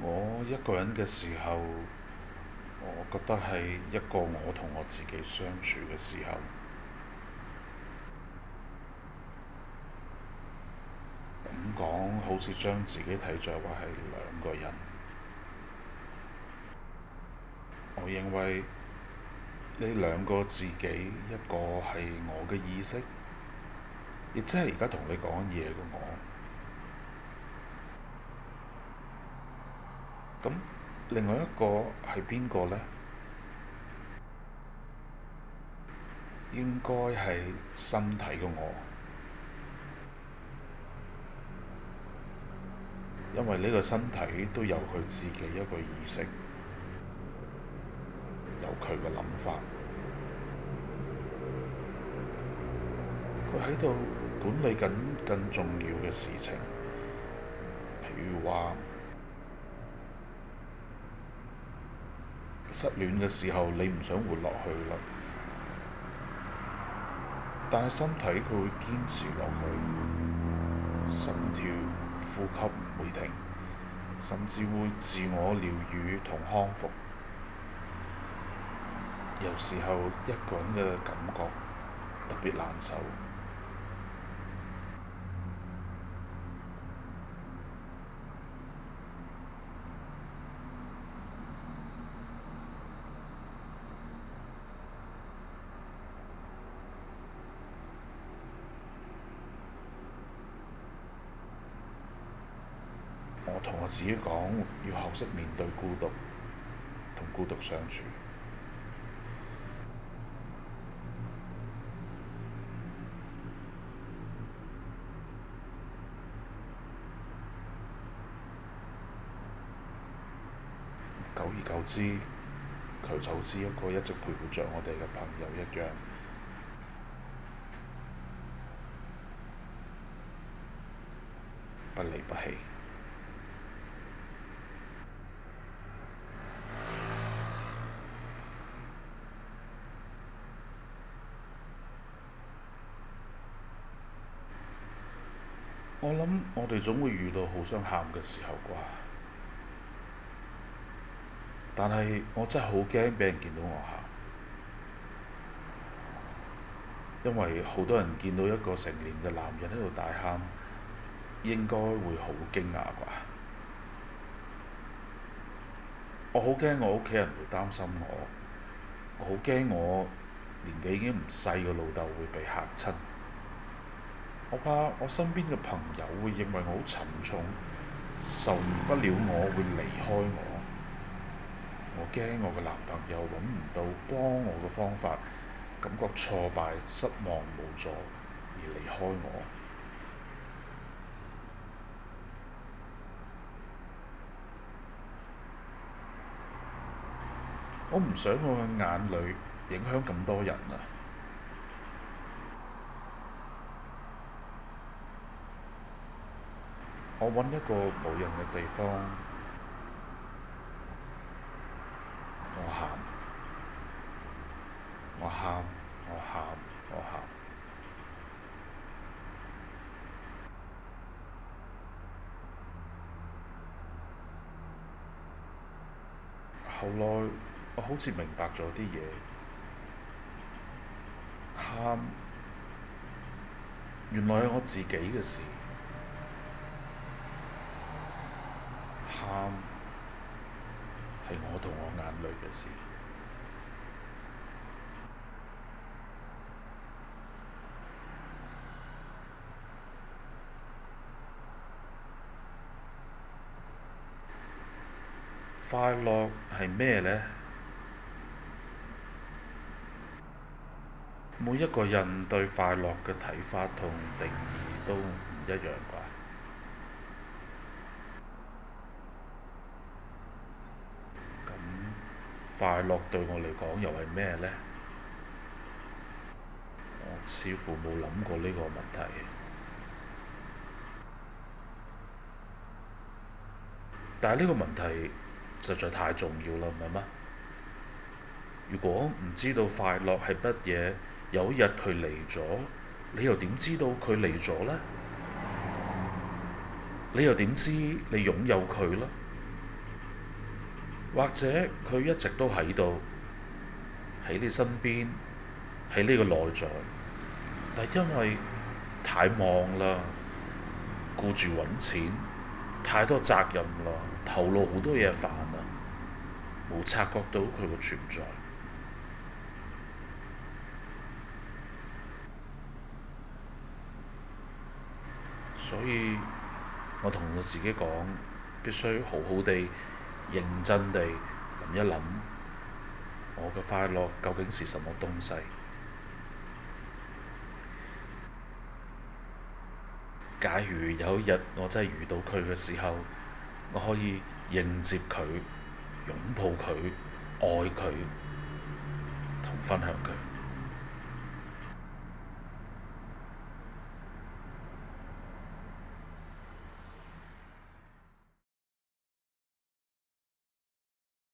我一個人嘅時候，我覺得係一個我同我自己相處嘅時候。咁講好似將自己睇作話係兩個人。我認為呢兩個自己，一個係我嘅意識，亦即係而家同你講嘢嘅我。咁另外一個係邊個呢？應該係身體嘅我，因為呢個身體都有佢自己一個意識，有佢嘅諗法，佢喺度管理緊更重要嘅事情，譬如話失戀嘅時候，你唔想活落去啦，但係身體佢會堅持落去，心跳、呼吸唔會停，甚至會自我療愈同康復。有時候一個人嘅感覺特別難受。我同我自己講，要學識面對孤獨，同孤獨相處。久而久之，佢就好似一個一直陪伴着我哋嘅朋友一樣，不離不棄。我諗我哋總會遇到好想喊嘅時候啩，但係我真係好驚俾人見到我喊，因為好多人見到一個成年嘅男人喺度大喊，應該會好驚訝啩。我好驚我屋企人會擔心我，我好驚我年紀已經唔細嘅老豆會被嚇親，我怕我身邊嘅朋友會認為我好沉重，受不了我會離開我。我驚我嘅男朋友揾唔到幫我嘅方法，感覺挫敗、失望、無助而離開我。我唔想我嘅眼淚影響咁多人啊！我揾一個冇人嘅地方，我喊，我喊，我喊，我喊。後來我好似明白咗啲嘢，喊原來係我自己嘅事，喊係我同我眼淚嘅事。快樂係咩呢？每一個人對快樂嘅睇法同定義都唔一樣啩。咁快樂對我嚟講又係咩呢？我似乎冇諗過呢個問題。但係呢個問題實在太重要啦，唔係嗎？如果唔知道快樂係乜嘢，有一日佢嚟咗，你又點知道佢嚟咗呢？你又點知你擁有佢呢？或者佢一直都喺度，喺你身邊，喺呢個內在，但係因為太忙啦，顧住揾錢，太多責任啦，頭腦好多嘢煩啦，冇察覺到佢嘅存在。所以我同我自己講，必須好好地、認真地諗一諗，我嘅快樂究竟是什麼東西？假如有一日我真係遇到佢嘅時候，我可以迎接佢、擁抱佢、愛佢同分享佢。